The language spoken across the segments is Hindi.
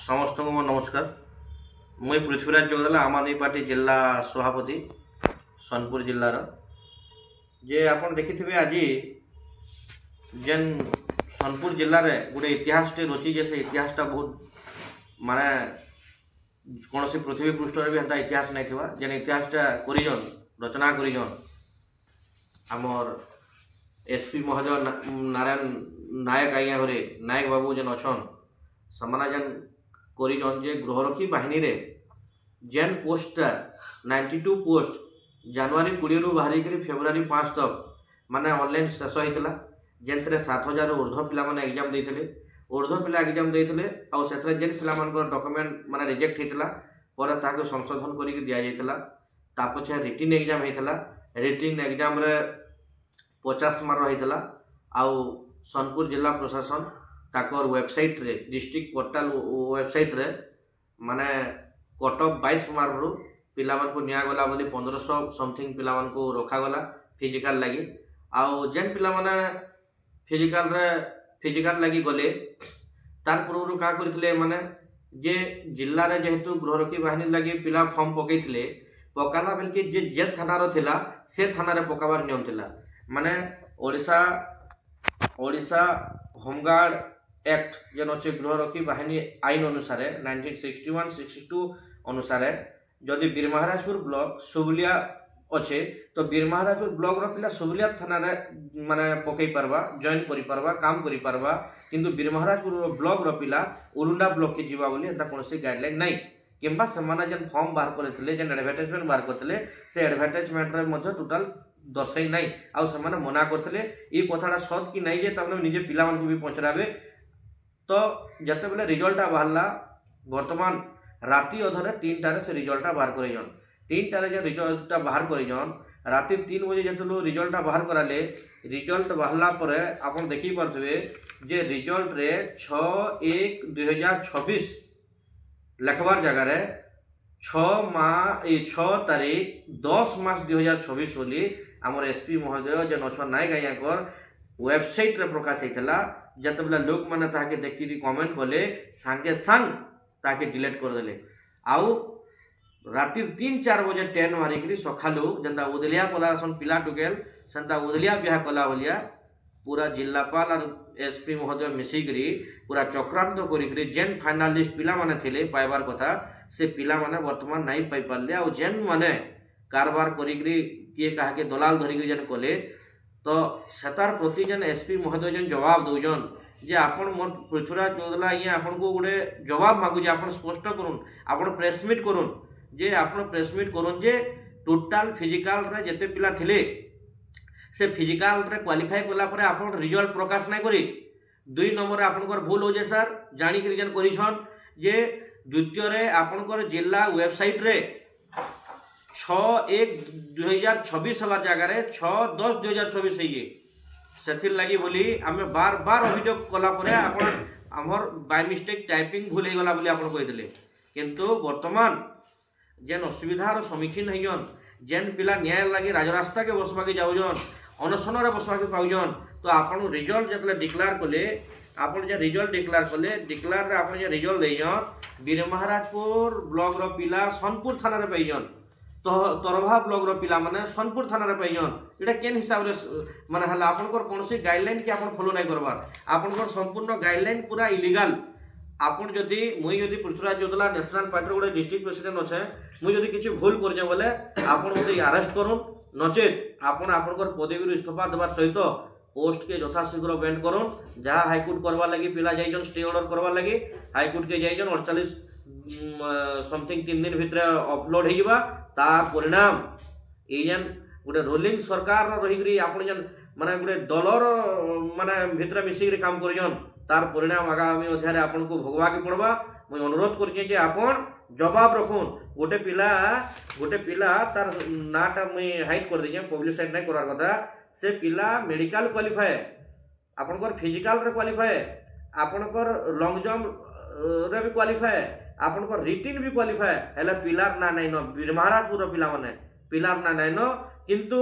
समस्त को नमस्कार। मुई पृथ्वीराज जोगदाला आम आदमी पार्टी जिला सभापति सोनपुर जिलार जे आपन देखिथिबे आज जेन सोनपुर जिले में गोटे इतिहास टे रची जे से इतिहासटा बहुत माने कौन सी पृथ्वी पृष्ठ भी हता इतिहास नहीं थिबा जेन इतिहासटा करिजन रचना करिजन आमर एसपी महोदय नारायण नायक आज्ञा घरे नायक बाबू जेन अछन समाना जेन करिजन जे गृहरक्षी बाहिनी रे जेन पोस्टटा 92 पोस्ट जनवरी 20 रु बाहरी करी फेब्रुआरी 5 तक माने ऑनलाइन शेष होइतला जेनथरे 7000 ऊर्ध्व पिला माने एग्जाम देइतले ऊर्ध्व पिला एग्जाम देइतले आ सेथरे जेन पिला मानकर डॉक्यूमेंट माने रिजेक्ट हेतला पर ताको संशोधन करी दिया जाइतला ता पछे रिटन एग्जाम हेतला रिटन एग्जाम रे 50 मार्क रहितला आ सोनपुर जिला प्रशासन ताकर वेबसाइट रे डिस्ट्रिक्ट पोर्टल वेबसाइट रे माने कट ऑफ 22 मार्क रु पिला मान को निया गला बोली 1500 समथिंग पिला मान को रखा गला फिजिकल लगी आउ जेन पिला माने फिजिकल लगी गले तार पूर्व का करथिले माने जे जिल्ला रे जेहेतु गृहरक्षी बाहिनी लगी पिला फॉर्म पकैथिले पकाला बेल के जे थाना रो थिला से थाना रे पकाबार नियम थिला माने ओडिशा होमगार्ड एक्ट जेन अच्छे गृहरक्षी बाहिनी आईन अनुसार 1961-62 अनुसार जदि बीर महाराजपुर ब्लॉक सुबुलिया अच्छे तो बीर महाराजपुर ब्लॉक रो पिला सुबुलिया थाना रे माने पकई पारबा जॉइन करि पारबा काम करि पारबा किंतु बीर महाराजपुर ब्लॉक रो पिला उलुंडा ब्लॉक के जीवा बोली एता कोनोसी गाइडलाइन नाही किंबा समाना जेन फॉर्म बाहर करथिले जेन एडवर्टाइजमेंट बाहर करथिले से एडवर्टाइजमेंट रे मध्ये टोटल दर्शाई नाही आ समाना मना करथिले ई कथाडा सत कि नाही जे तबने निजे पिला मान को भी पहुंचराबे तो जते बेले रिजल्टा बाहरला वर्तमान राति अधरे 3टारे से रिजल्टा बाहर करेजन 3टारे जे रिजल्टा बाहर करेजन राति 3 बजे जतलो रिजल्टा बाहर कराले रिजल्ट बाहरला परे आपन देखि परथबे जे रिजल्ट रे 6/1/2026 लिखबार जगह रे 6 तारीख 10 मार्च 2026 बोली हमर एसपी महोदय जे नछ नायक आयाकर वेबसाइट रे प्रकाश हेतला जतबला लोक माने ताके देखि कमेंट कले संगे संग ताके डिलीट कर देले आउ राति 3-4 बजे 10 मारी करी सखालु जंदा उदलिया पलासन पिला टुकेल संता उदलिया बिहा कला बलिया पूरा जिल्लापाल और एसपी महोदय मिसी करी पूरा चक्रांत करी करी जेन फाइनलिस्ट पिला माने थिले पाइबार कथा से पिला माने वर्तमान नाही पाइ पाले आ जेन माने कारबार करी करी के कहा के दलाल धरी करी जन कले तो सेतार प्रति जन एसपी महोदय जन जवाब दौजन जे आपण मोर पृथ्वीराज जोगदाला ये आपण को गोटे जवाब मागु जे आपण स्पष्ट करूँ आपण प्रेस मीट करूँ जे आपण प्रेस मीट करूँ जे टोटाल फिजिकल रे जते पिला थिले से फिजिकल रे क्वालिफाई कला परे आपण रिजल्ट प्रकाश नाही करी 2 नंबर आपनकर भूल हो जे सर जानी के रिजन करिसन जे द्वितीय रे आपनकर जिला वेबसाइट रे 6/1/2026 हमार जगह रे 6/10/2026 है सेथिर लगी बोली आमे बार बार अभियोग कला परे आपण हमर बाय मिस्टेक टाइपिंग भूल हे गला बोली आपण कहितले किंतु वर्तमान जेन असुविधार सम्मुखीन हइजन जेन पिला न्याय लगी राजरास्ता के बसवा के जाउजन अनशन रे बसवा के पाउजन तो आपण रिजल्ट जतले डिक्लेयर कले आपण जे रिजल्ट डिक्लेयर कले डिक्लेयर रे आपण जे रिजल्ट देजन बीर महाराजपुर ब्लॉक रो पिला सोनपुर थाना रे पाइजन तो तरभा ब्लॉक रो पिला माने सोनपुर थाना रे पाइजन एटा केन हिसाब रे माने हला आपनकर कोनोसी गाइडलाइन के आपण फॉलो नाही करबार आपनकर संपूर्ण गाइडलाइन पूरा इलीगल आपण जदि मुई जदि पृथ्वीराज जोगदाला नेशनल पार्टी गोटे डिस्ट्रिक्ट प्रेसिडेंट अच्छे मुई जदि किछि भूल कर जे बोले आपण मते अरेस्ट करूँ नचेत आपण आपनकर पदवी इस्तीफा देबार सहित पोस्ट के यथाशीघ्र बेंड करूँ जहाँ हाईकोर्ट करवा लगी पिला जाइजन स्टे ऑर्डर करवा लगी हाईकोर्ट के जाइजन 48 समथिंग 3 दिन भितर अपलोड हो तार परिणाम एजन गोटे रोलिंग सरकार रही आपण जन माने गोटे दलर माने भितर मिसिक काम करजन तार परिणाम आगामी अध्याय आपन को भोगवा के पड़वा मुझे अनुरोध करछे जे आपन जवाब रखुन गोटे पिला तार नाटा मुई हाइड कर दीजिए पब्लिसाइड नहीं करार कथा से पिला मेडिकल क्वालिफाई आपनकर फिजिकल रे क्वालिफाई आपनकर लॉन्ग जंप रे भी क्वालिफाई आपनकर रिटिन भी क्वालिफाई हेला पिलार ना नहीं न बीर महाराजपुर पिला माने पिलार ना नहीं न किंतु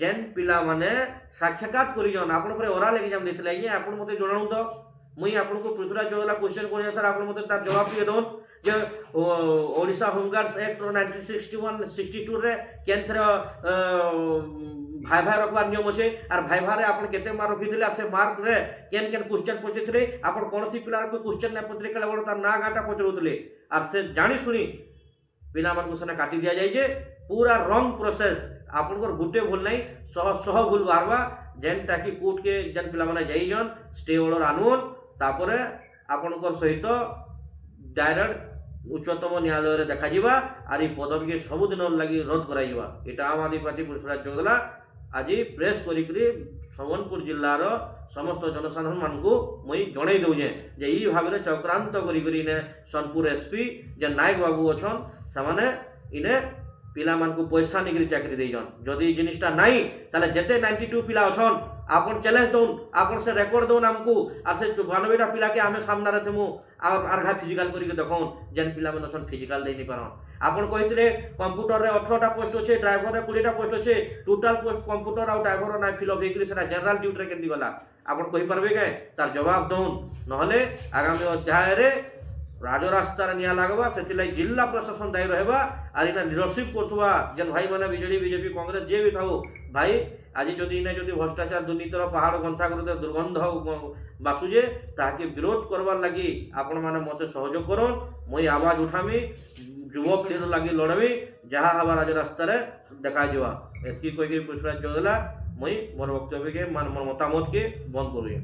जेन पिला माने साक्षात्कार करिजन आपन पर ओराल एग्जाम देथिले आपन मते जणाउ तो मुई आपको पृथ्वीराज चौधला क्वेश्चन कर सर आप मत तार जवाब दिए दौन जे ओडिशा होमगार्ड्स एक्ट 1961 62 रे केंद्र भाई भाई रखबार नियम अच्छे और भाई भाई आप केते मार्क रखी से मार्क रे केन केन क्वेश्चन पचारे आप कौन सी पिलार को क्वेश्चन नहीं पचारे केवल तार ना गाँटा पचरुले और से जानी शुणी पिला मानक सेना काटी दिया जाए जे पूरा रंग प्रोसेस आपनकर गुटे भूल नहीं सह सह भूल बाहरवा जेनटा कि कोर्ट के जेन पिला माने जाइजन स्टे ऑर्डर आनुन तापरे आपनकर सहित डायरेक्ट उच्चतम न्यायालय रे देखा जिबा आर पदवी के सबुदिन लगी रद्द कराई जिबा एटा आम आदमी पार्टी पृथ्वीराज चौधला आज प्रेस करी सम्बलपुर जिलार समस्त जनसाधारण मानू मुई जड़े दौचे जे ई भाव में चक्रांत करी सोनपुर एसपी जे नायक बाबू अच्छन से इने पिला मानकु पैसा निकरी चाकरी देजन जदि जिनिसटा नाई ताले जेते 92 पिला अछन आपन चैलेंज दउन आपन से रेकर्ड दउन हमकु आ से 92टा पिला के आमे सामना रे थमु आरघा फिजिकल करी के देखौन जेन पिला मन अछन फिजिकल देई नि पारन आपन कहितले कंप्यूटर रे 18टा पोस्ट अछि ड्राइवर रे 20टा पोस्ट अछि टोटल पोस्ट कंप्यूटर आ ड्राइवर ना फिल अप हेकरी सेना जनरल ड्यूटी रे केंदी गला आपन कहि परबे के तार जवाब दउन नहले आगामी अध्याय रे राजरास्तार निया लगवा से जिला प्रशासन दायी रहा और इना लीडरशिप करुवा जेन भाई मैंने बीजेडी बीजेपी कांग्रेस जे भी था भाई आज जदि इने जदि भ्रष्टाचार दुर्नीतिर पहाड़ गंथा करते दुर्गंध बासुजे ताकि विरोध करवार लगी आपण मैंने मत सहयोग करन मुई आवाज उठामी युवा पीढ़ी लगी लड़बी जहाँ हवा राजरास्तार देखा एतकी कहीकि पृथ्वीराज चौधला मुई मोर वक्तव्य के मोर मतामत के बंद करूँ।